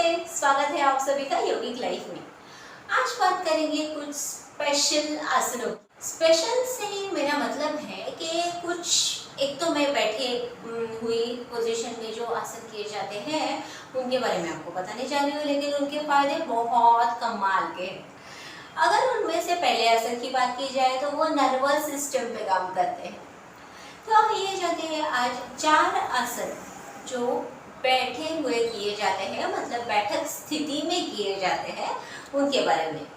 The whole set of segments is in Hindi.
नमस्ते, स्वागत है आप सभी का योगिक लाइफ में। आज बात करेंगे कुछ स्पेशल आसनों। स्पेशल से मेरा मतलब है कि कुछ एक तो मैं बैठे हुई पोजीशन में जो आसन किए जाते हैं उनके बारे में आपको बताने जा रही हूँ, लेकिन उनके फायदे बहुत कमाल के हैं। अगर उनमें से पहले आसन की बात की जाए तो वो नर्वस सिस्टम पे काम करते हैं। तो हम ये जानते हैं आज 4 आसन जो बैठे हुए किए जाते हैं, मतलब बैठक स्थिति में किए जाते हैं, उनके बारे में।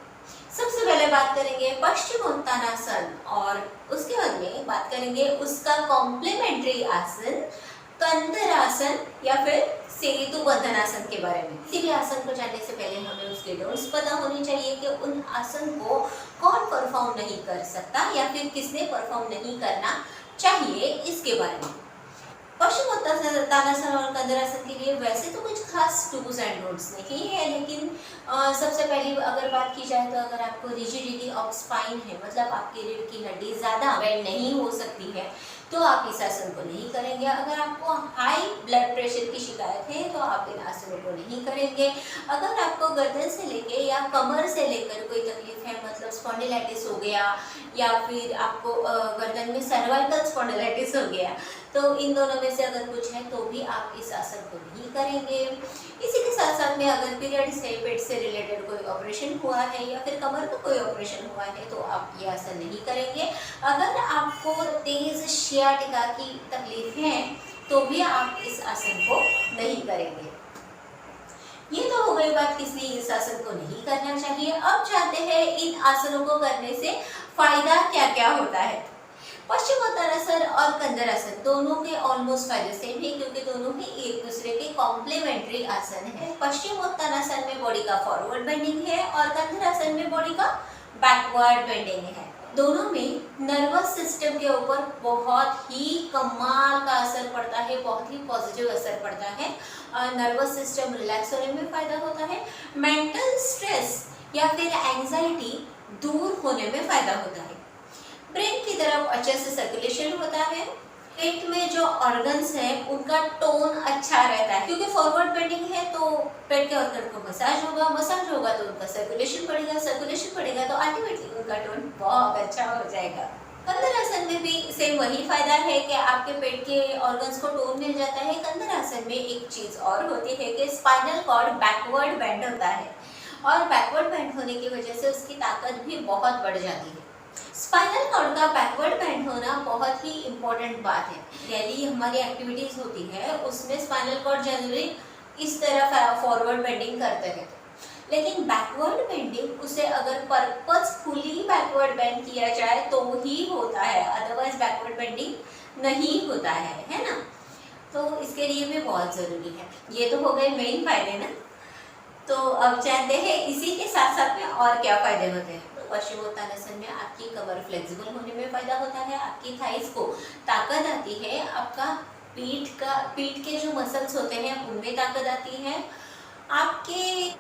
सबसे पहले बात करेंगे पश्चिमोत्तानासन और उसके बाद में बात करेंगे उसका कॉम्प्लीमेंट्री आसन कंधरासन या फिर सेतु बंधनासन के बारे में। किसी भी आसन को जानने से पहले हमें उसके डोंट्स पता होनी चाहिए कि उन आसन को कौन परफॉर्म नहीं कर सकता या फिर किसने परफॉर्म नहीं करना चाहिए, इसके बारे में। पश्चिमोत्तानासन और कंधरासन के लिए वैसे तो कुछ खास डूज एंड डोंट्स नहीं है, लेकिन सबसे पहले अगर बात की जाए तो अगर आपको रिजिडिटी ऑफ स्पाइन है, मतलब आपकी रीढ़ की हड्डी ज़्यादा बेंड नहीं हो सकती है, तो आप इस आसन को नहीं करेंगे। अगर आपको हाई ब्लड प्रेशर की शिकायत है तो आप इन आसनों को नहीं करेंगे। अगर आपको गर्दन से लेके या कमर से लेकर कोई तकलीफ है, मतलब स्पॉन्डिलाइटिस हो गया या फिर आपको गर्दन में सर्वाइकल स्पॉन्डिलाइटिस हो गया, तो इन दोनों में से अगर कुछ है तो भी आप इस आसन को नहीं करेंगे। इसी के साथ साथ में अगर पीरियड से, पेट से रिलेटेड कोई ऑपरेशन हुआ है या फिर कमर का कोई ऑपरेशन हुआ है तो आप ये आसन नहीं करेंगे। अगर आपको तेज शियाटिका की तकलीफ है तो भी आप इस आसन को नहीं करेंगे। ये तो हो गई बात किसने इस आसन को नहीं करना चाहिए। अब जानते हैं इन आसनों को करने से फायदा क्या क्या होता है। पश्चिमोत्तानासन और कंधरासन दोनों के ऑलमोस्ट फायदे सेम है, क्योंकि दोनों ही एक दूसरे के कॉम्प्लीमेंट्री आसन है। पश्चिमोत्तानासन में बॉडी का फॉरवर्ड बेंडिंग है और कंधरासन में बॉडी का बैकवर्ड बेंडिंग है। दोनों में नर्वस सिस्टम के ऊपर बहुत ही कमाल का असर पड़ता है, बहुत ही पॉजिटिव असर पड़ता है। नर्वस सिस्टम रिलैक्स होने में फायदा होता है, मेंटल स्ट्रेस या फिर एंजाइटी दूर होने में फायदा होता है, ब्रेन की तरफ अच्छे से सर्कुलेशन होता है, पेट में जो ऑर्गन्स हैं उनका टोन अच्छा रहता है, क्योंकि फॉरवर्ड बेंडिंग है तो पेट के ऑर्गन को मसाज होगा तो उनका सर्कुलेशन बढ़ेगा तो अल्टीमेटली उनका टोन बहुत अच्छा हो जाएगा। कंधरासन में भी सेम वही फायदा है कि आपके पेट के ऑर्गन्स को टोन मिल जाता है। कंधरासन में एक चीज और होती है कि स्पाइनल कॉर्ड बैकवर्ड बेंड होता है और बैकवर्ड बेंड होने की वजह से उसकी ताकत भी बहुत बढ़ जाती है। स्पाइनल कॉर्ड का बैकवर्ड बेंड होना बहुत ही इम्पोर्टेंट बात है। डेली हमारी एक्टिविटीज होती है उसमें स्पाइनल कॉर्ड जनरली इस तरह फॉरवर्ड बेंडिंग करते रहते हैं, लेकिन बैकवर्ड बेंडिंग उसे अगर पर्पसफुली बैकवर्ड बेंड किया जाए तो ही होता है, अदरवाइज बैकवर्ड बेंडिंग नहीं होता है ना। तो इसके लिए भी बहुत ज़रूरी है। ये तो हो गए मेन फायदे ना। तो अब जानते हैं इसी के साथ साथ में और क्या फायदे होते हैं। पश्चिमोत्तानासन में आपकी कमर फ्लेक्सिबल होने में फायदा होता है, आपकी थाइस को ताकत आती है, आपका पीठ के जो मसल्स होते हैं उनमें ताकत आती है, आपके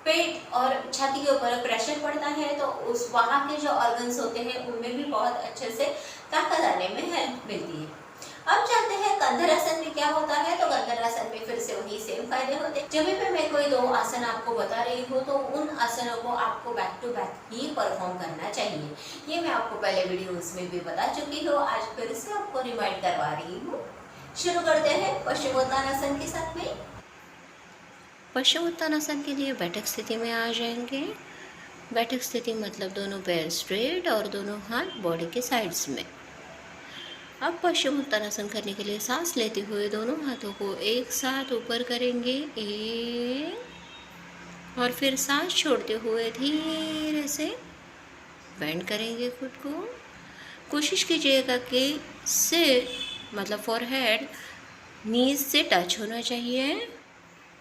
पेट और छाती के ऊपर प्रेशर पड़ता है तो उस वहाँ के जो ऑर्गन्स होते हैं उनमें भी बहुत अच्छे से ताकत आने में हेल्प मिलती है। अब जानते हैं कंधरासन में क्या होता है। तो कंधरासन में फिर से वही सेम फायदे होते हैं। जब भी मैं कोई 2 आसन आपको बता रही हूँ तो उन आसनों को आपको बैक टू बैक ही परफॉर्म करना चाहिए। ये मैं आपको पहले वीडियोस में भी बता चुकी हूँ, आज फिर से आपको रिमाइंड करवा रही हूँ। शुरू करते हैं पश्चिमोत्तानासन के साथ में। पश्चिमोत्तानासन के लिए बैठक स्थिति में आ जाएंगे। बैठक स्थिति मतलब दोनों पैर स्ट्रेट और दोनों हाथ बॉडी के साइड्स में। अब पश्चिमोत्तानासन करने के लिए सांस लेते हुए दोनों हाथों को एक साथ ऊपर करेंगे और फिर सांस छोड़ते हुए धीरे से बेंड करेंगे खुद को। कोशिश कीजिएगा कि सिर मतलब फॉरहेड नीज से टच होना चाहिए,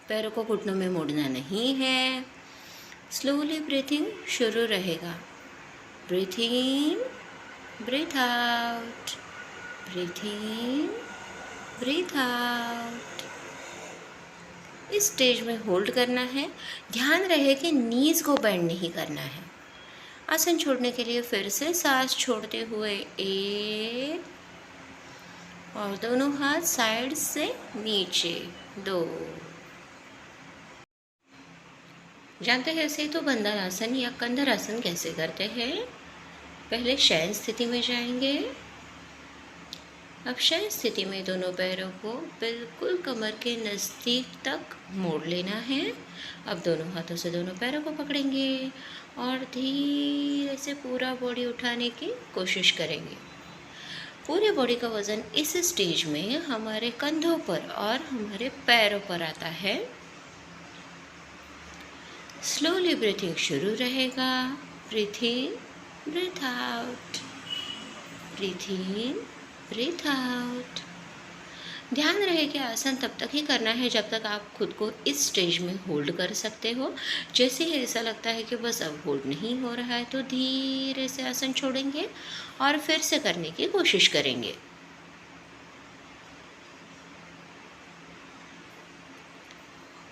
पैरों को घुटनों में मोड़ना नहीं है। स्लोली ब्रीथिंग शुरू रहेगा। ब्रीथ इन, ब्रीथ आउट, ब्रीथ इन, ब्रीथ आउट। इस स्टेज में होल्ड करना है। ध्यान रहे कि नीज को बेंड नहीं करना है। आसन छोड़ने के लिए फिर से सांस छोड़ते हुए 1 और दोनों हाथ साइड से नीचे 2। जानते हैं ऐसे तो बंधन आसन या कंधर आसन कैसे करते हैं। पहले शयन स्थिति में जाएंगे। अब शयन स्थिति में दोनों पैरों को बिल्कुल कमर के नज़दीक तक मोड़ लेना है। अब दोनों हाथों से दोनों पैरों को पकड़ेंगे और धीरे से पूरा बॉडी उठाने की कोशिश करेंगे। पूरे बॉडी का वज़न इस स्टेज में हमारे कंधों पर और हमारे पैरों पर आता है। स्लोली ब्रीथिंग शुरू रहेगा। ब्रीथ इन, ब्रीथ आउट, ब्रीथ इन, ब्रीथ आउट। ध्यान रहे कि आसन तब तक ही करना है जब तक आप खुद को इस स्टेज में होल्ड कर सकते हो। जैसे ही ऐसा लगता है कि बस अब होल्ड नहीं हो रहा है तो धीरे से आसन छोड़ेंगे और फिर से करने की कोशिश करेंगे।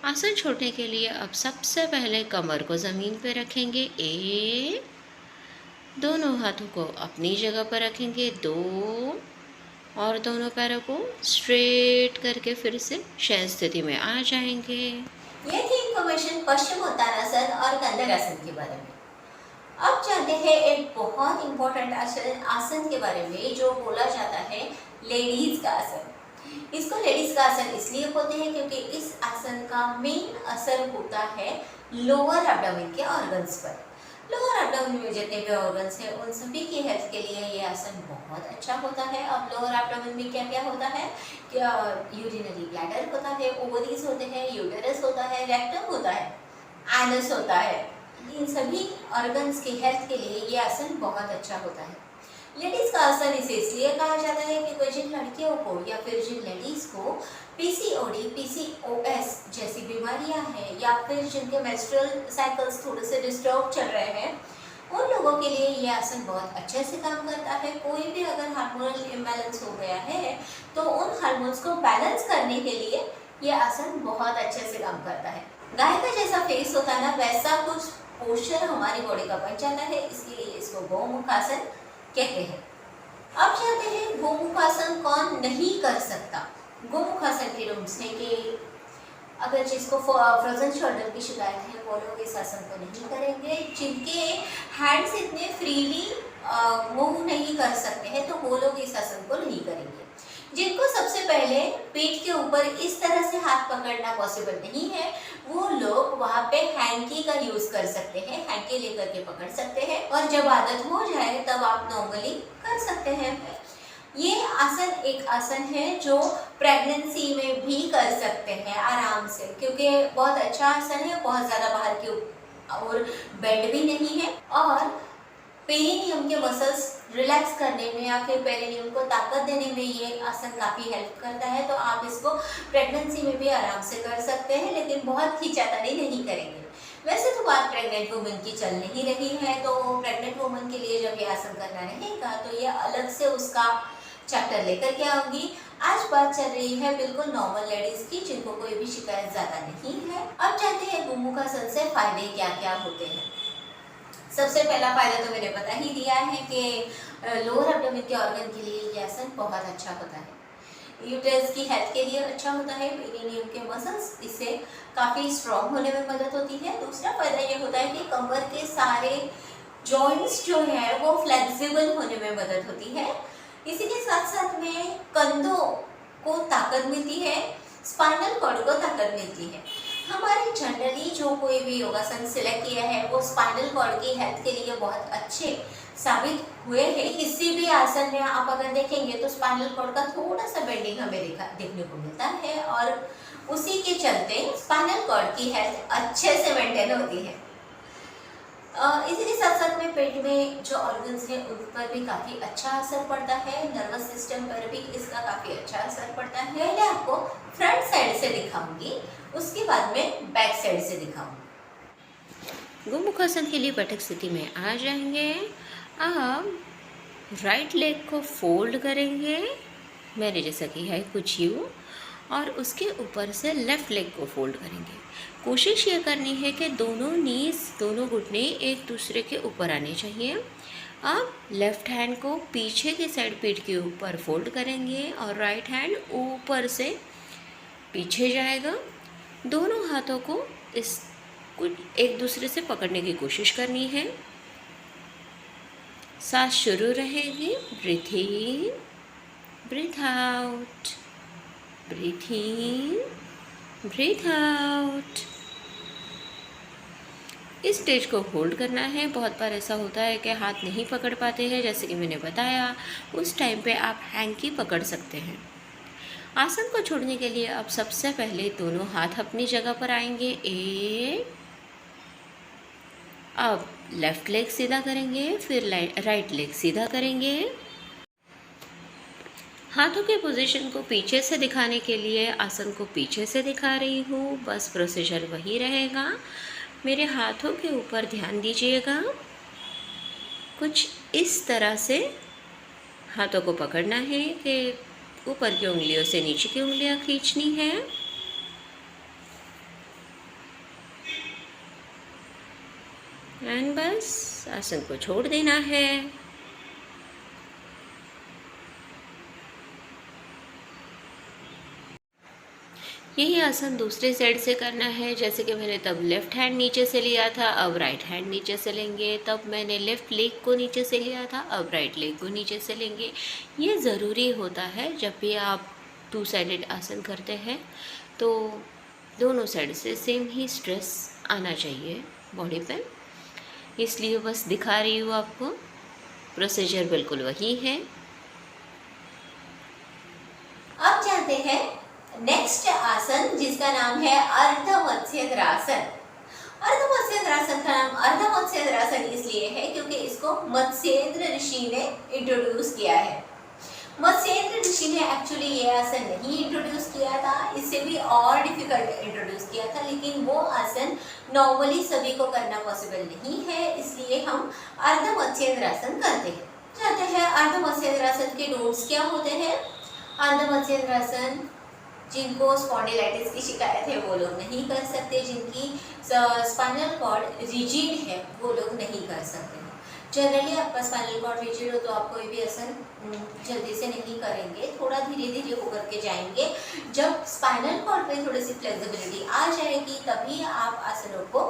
आसन छोड़ने के लिए अब सबसे पहले कमर को ज़मीन पर रखेंगे, 1, दोनों हाथों को अपनी जगह पर रखेंगे, 2, और दोनों पैरों को स्ट्रेट करके फिर से शयन स्थिति में आ जाएंगे। ये थी इंफॉर्मेशन पश्चिमोत्तानासन और कंधरासन के बारे में। अब जानते हैं एक बहुत इंपॉर्टेंट आसन के बारे में जो बोला जाता है लेडीज का आसन। इसको लेडीज का आसन इसलिए बोलते हैं क्योंकि इस आसन का मेन असर होता है लोअर एब्डोमेन के ऑर्गन्स पर। लोअर एब्डोमेन में जितने भी ऑर्गन्स हैं उन सभी की हेल्थ के लिए ये आसन बहुत अच्छा होता है। अब लोअर एब्डोमेन में क्या क्या होता है, क्या यूरिनरी ब्लैडर होता है, ओवरीज होते हैं, यूटेरस होता है, रेक्टम होता है, एनस होता है। इन सभी ऑर्गन्स की हेल्थ के लिए ये आसन बहुत अच्छा होता है। लेडीज का आसन इसे इसलिए कहा जाता है कि जिन लड़कियों को या फिर जिन लेडीज को पीसीओडी, पीसीओएस जैसी बीमारियां हैं या फिर जिनके मेंस्ट्रुअल साइकिल्स थोड़े से डिस्टर्ब चल रहे हैं, उन लोगों के लिए ये आसन बहुत अच्छे से काम करता है। कोई भी अगर हार्मोनल इम्बैलेंस हो गया है तो उन हार्मोन्स को बैलेंस करने के लिए ये आसन बहुत अच्छे से काम करता है। गाय का जैसा फेस होता है ना, वैसा कुछ पोस्चर हमारी बॉडी का बन जाता है, इसलिए इसको गौमुखासन कहते हैं। अब जानते हैं गोमुखासन कौन नहीं कर सकता। गोमुखासन के रूल्स हैं कि अगर जिसको फ्रोजन शोल्डर की शिकायत है वो लोग इस आसन को नहीं करेंगे। जिनके हैंड्स इतने फ्रीली मूव नहीं कर सकते हैं तो वो लोग इस आसन को नहीं करेंगे। जिनको सबसे पहले पेट के ऊपर इस तरह से हाथ पकड़ना पॉसिबल नहीं है वो लोग वहाँ पे हैंकी का यूज कर सकते हैं, हैंकी लेकर के पकड़ सकते हैं और जब आदत हो जाए तब आप नॉर्मली कर सकते हैं। ये आसन एक आसन है जो प्रेगनेंसी में भी कर सकते हैं आराम से, क्योंकि बहुत अच्छा आसन है, बहुत ज़्यादा बाहर की और बेंड भी नहीं है और पेरिनियम के मसल्स रिलैक्स करने में या फिर पेरिनियम को ताकत देने में ये आसन काफ़ी हेल्प करता है। तो आप इसको प्रेगनेंसी में भी आराम से कर सकते हैं, लेकिन बहुत खींचातानी नहीं करेंगे। वैसे तो बात प्रेग्नेंट वुमेन की चल नहीं रही है, तो प्रेग्नेंट वुमेन के लिए जब ये आसन करना रहेगा तो ये अलग से उसका चैप्टर लेकर के आऊंगी। आज बात चल रही है बिल्कुल नॉर्मल लेडीज की जिनको कोई भी शिकायत ज़्यादा नहीं है। अब जानते हैं गोमुखासन से फायदे क्या क्या होते हैं। सबसे पहला फायदा तो मैंने बता ही दिया है कि लोअर एब्डोमेन के ऑर्गन के लिए ये आसन बहुत अच्छा होता है। यूट्रस की हेल्थ के लिए अच्छा होता है। पेरिनियम के मसल्स इससे काफ़ी स्ट्रॉन्ग होने में मदद होती है। दूसरा फायदा ये होता है कि कमर के सारे जॉइंट्स जो है वो फ्लेक्सिबल होने में मदद होती है। इसी के साथ साथ में कंधों को ताकत मिलती है, स्पाइनल कॉर्ड को ताकत मिलती है। हमारे जनरली जो कोई भी योगासन सिलेक्ट किया है वो स्पाइनल कॉर्ड की हेल्थ के लिए बहुत अच्छे साबित हुए हैं। किसी भी आसन में आप अगर देखेंगे तो स्पाइनल कॉर्ड का थोड़ा सा बेंडिंग हमें देखने को मिलता है और उसी के चलते स्पाइनल कॉर्ड की हेल्थ अच्छे से मेंटेन होती है। इसी के साथ साथ में पेट में जो ऑर्गन्स हैं उन पर भी काफ़ी अच्छा असर पड़ता है। नर्वस सिस्टम पर भी इसका काफ़ी अच्छा असर पड़ता है। पहले आपको फ्रंट साइड से दिखाऊंगी, उसके बाद में बैक साइड से दिखाऊंगी। गोमुखासन के लिए बैठक स्थिति में आ जाएंगे। अब राइट लेग को फोल्ड करेंगे, मैंने जैसा किया है कुछ यूँ, और उसके ऊपर से लेफ़्ट लेग को फोल्ड करेंगे। कोशिश ये करनी है कि दोनों नीज, दोनों घुटने एक दूसरे के ऊपर आने चाहिए। अब लेफ़्ट हैंड को पीछे की साइड पीठ के ऊपर फोल्ड करेंगे और राइट हैंड ऊपर से पीछे जाएगा। दोनों हाथों को इस कुछ एक दूसरे से पकड़ने की कोशिश करनी है। सांस शुरू रहेगी, ब्रीथ इन, ब्रीथ आउट, ब्रीथ इन, ब्रीथ आउट। इस स्टेज को होल्ड करना है। बहुत बार ऐसा होता है कि हाथ नहीं पकड़ पाते हैं, जैसे कि मैंने बताया, उस टाइम पे आप हैंकी पकड़ सकते हैं। आसन को छोड़ने के लिए अब सबसे पहले दोनों हाथ अपनी जगह पर आएंगे। अब लेफ्ट लेग सीधा करेंगे, फिर राइट लेग सीधा करेंगे। हाथों के पोजीशन को पीछे से दिखाने के लिए आसन को पीछे से दिखा रही हूँ, बस प्रोसीजर वही रहेगा। मेरे हाथों के ऊपर ध्यान दीजिएगा। कुछ इस तरह से हाथों को पकड़ना है कि ऊपर की उंगलियों से नीचे की उंगलियां खींचनी है। एंड बस आसन को छोड़ देना है। यही आसन दूसरे साइड से करना है। जैसे कि मैंने तब लेफ़्ट हैंड नीचे से लिया था, अब राइट हैंड नीचे से लेंगे। तब मैंने लेफ़्ट लेग को नीचे से लिया था, अब राइट लेग को नीचे से लेंगे। ये ज़रूरी होता है जब भी आप टू साइडेड आसन करते हैं, तो दोनों साइड से सेम ही स्ट्रेस आना चाहिए बॉडी पे। इसलिए बस दिखा रही हूँ आपको, प्रोसीजर बिल्कुल वही है। अब जानते हैं नेक्स्ट आसन, जिसका नाम है अर्ध मत्स्येंद्रासन। अर्ध मत्स्येंद्रासन का नाम अर्ध मत्स्येंद्रासन इसलिए है क्योंकि इसको मत्स्येंद्र ऋषि ने इंट्रोड्यूस किया है। मत्स्येंद्र ऋषि ने एक्चुअली ये आसन नहीं इंट्रोड्यूस किया था, इससे भी और डिफिकल्ट इंट्रोड्यूस किया था, लेकिन वो आसन नॉर्मली सभी को करना पॉसिबल नहीं है, इसलिए हम अर्ध मत्स्येंद्रासन करते हैं। जानते हैं अर्ध मत्स्येंद्रासन के रूल्स क्या होते हैं। अर्ध मत्स्येंद्रासन, जिनको स्पॉन्डिलाइटिस की शिकायत है वो लोग नहीं कर सकते, जिनकी स्पाइनल कॉर्ड रिजिड है वो लोग नहीं कर सकते हैं। जनरली आपका स्पाइनल कॉर्ड रिजिड हो तो आप कोई भी आसन जल्दी से नहीं करेंगे, थोड़ा धीरे धीरे होकर के जाएंगे। जब स्पाइनल कॉर्ड में थोड़ी सी फ्लेक्सिबिलिटी आ जाएगी तभी आप आसनों को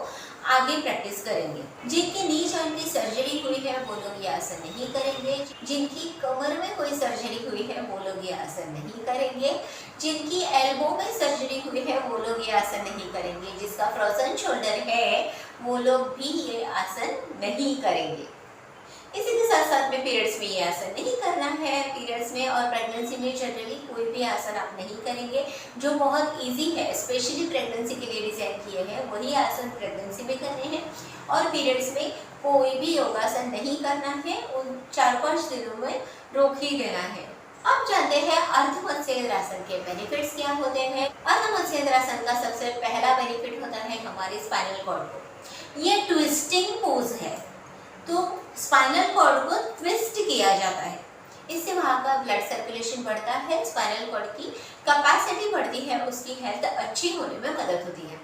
आगे प्रैक्टिस करेंगे। जिनकी नी जॉइंट की सर्जरी हुई है वो लोग ये आसन नहीं करेंगे। जिनकी कमर में कोई सर्जरी हुई है वो लोग ये आसन नहीं करेंगे। जिनकी एल्बो में सर्जरी हुई है वो लोग ये आसन नहीं करेंगे। जिसका फ्रोजन शोल्डर है वो लोग भी ये आसन नहीं करेंगे। इसी के साथ साथ में पीरियड्स में ये आसन नहीं करना है। पीरियड्स में और प्रेगनेंसी में जनरली कोई भी आसन आप नहीं करेंगे। जो बहुत इजी है, स्पेशली प्रेगनेंसी के लिए डिजाइन किए हैं, वही आसन प्रेगनेंसी में करने हैं। और पीरियड्स में कोई भी योगासन नहीं करना है, उन 4-5 दिनों में रोक ही देना है। अब जानते हैं अर्ध मत्स्येंद्रासन के बेनिफिट्स क्या होते हैं। अर्ध मत्स्येंद्रासन का सबसे पहला बेनिफिट होता है हमारे स्पाइनल कॉर्ड को। ये ट्विस्टिंग पोज है, तो स्पाइनल कॉर्ड को ट्विस्ट किया जाता है, इससे वहाँ का ब्लड सर्कुलेशन बढ़ता है, स्पाइनल कॉर्ड की कैपेसिटी बढ़ती है, उसकी हेल्थ अच्छी होने में मदद होती है।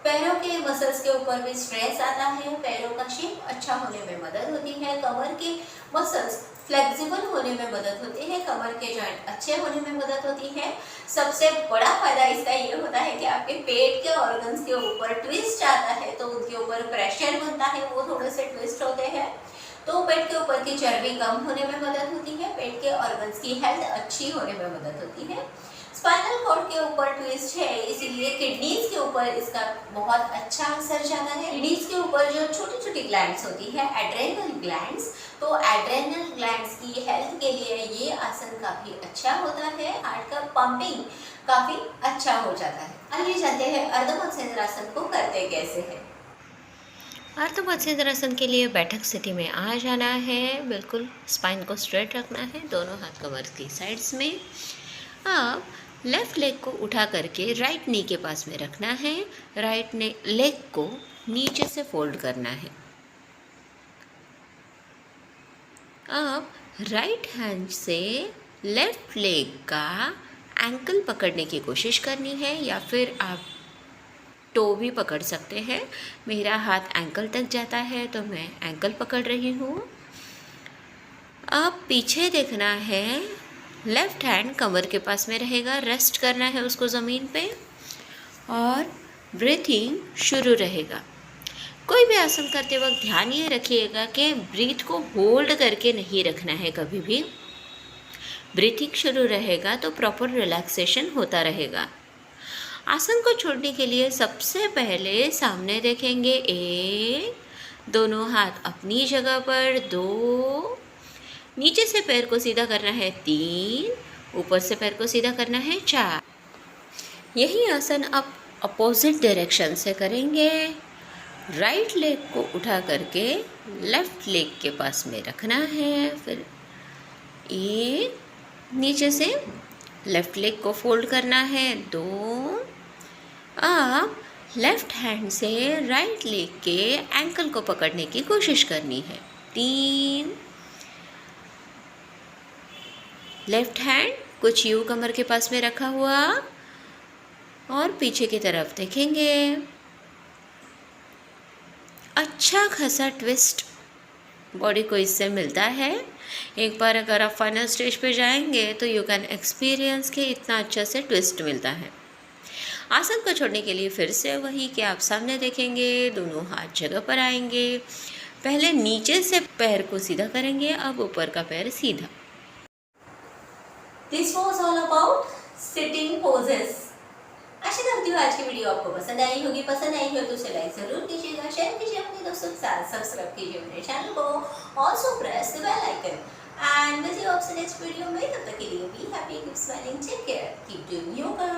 पैरों के मसल्स के ऊपर भी स्ट्रेस आता है, पैरों का शेप अच्छा होने में मदद होती है। कमर के मसल्स फ्लेक्सिबल होने में मदद होती है, कमर के जॉइंट अच्छे होने में मदद होती है। सबसे बड़ा फायदा इसका ये होता है कि आपके पेट के ऑर्गन्स के ऊपर ट्विस्ट आता है तो उनके ऊपर प्रेशर बनता है, वो थोड़े से ट्विस्ट होते हैं, तो पेट के ऊपर की चर्बी कम होने में मदद होती है, पेट के ऑर्गन्स की हेल्थ अच्छी होने में मदद होती है। स्पाइनल कॉर्ड के ऊपर ट्विस्ट है, इसीलिए किडनीज के ऊपर इसका बहुत अच्छा असर जाता है। किडनीज के ऊपर जो छोटी छोटी ग्लैंड्स होती है, एड्रेनल ग्लैंड्स, तो एड्रेनल ग्लैंड्स की हेल्थ के लिए ये आसन काफी अच्छा होता है। हार्ट का पंपिंग काफी अच्छा हो जाता है। आइए जानते हैं अर्ध मत्स्येंद्रासन को करते कैसे है। अर्ध मत्स्येंद्रासन के लिए बैठक स्थिति में आ जाना है, बिल्कुल स्पाइन को स्ट्रेट रखना है, दोनों हाथ कमर की साइड्स में। अब लेफ़्ट लेग को उठा करके राइट नी के पास में रखना है, राइट लेग को नीचे से फोल्ड करना है। अब राइट हैंड से लेफ़्ट लेग का एंकल पकड़ने की कोशिश करनी है, या फिर आप टो भी पकड़ सकते हैं। मेरा हाथ एंकल तक जाता है तो मैं एंकल पकड़ रही हूँ। अब पीछे देखना है, लेफ़्ट हैंड कमर के पास में रहेगा, रेस्ट करना है उसको ज़मीन पे, और ब्रीथिंग शुरू रहेगा। कोई भी आसन करते वक्त ध्यान ये रखिएगा कि ब्रीथ को होल्ड करके नहीं रखना है कभी भी। ब्रीथिंग शुरू रहेगा तो प्रॉपर रिलैक्सेशन होता रहेगा। आसन को छोड़ने के लिए सबसे पहले सामने देखेंगे 1, दोनों हाथ अपनी जगह पर 2, नीचे से पैर को सीधा करना है 3, ऊपर से पैर को सीधा करना है 4। यही आसन आप अपोजिट डायरेक्शन से करेंगे। राइट लेग को उठा करके लेफ्ट लेग के पास में रखना है। फिर 1, नीचे से लेफ्ट लेग को फोल्ड करना है 2। अब लेफ्ट हैंड से राइट लेग के एंकल को पकड़ने की कोशिश करनी है 3। लेफ्ट हैंड कुछ यूं कमर के पास में रखा हुआ और पीछे की तरफ देखेंगे। अच्छा खासा ट्विस्ट बॉडी को इससे मिलता है। एक बार अगर आप फाइनल स्टेज पे जाएंगे तो यू कैन एक्सपीरियंस कि इतना अच्छा से ट्विस्ट मिलता है। आसन को छोड़ने के लिए फिर से वही कि आप सामने देखेंगे, दोनों हाथ जगह पर आएंगे। पहले नीचे से पैर को सीधा करेंगे, अब ऊपर का पैर सीधा। This was all about sitting poses. आशा करती हूँ आज की वीडियो आपको पसंद आई होगी। पसंद आई हो तो उसे लाइक जरूर कीजिएगा, शेयर कीजिए अपने दोस्तों के साथ, सब्सक्राइब कीजिए मेरे चैनल को, also press the bell icon and will see you आपसे नेक्स्ट वीडियो में। तब तक के लिए be happy, keep smiling, take care, keep doing yoga.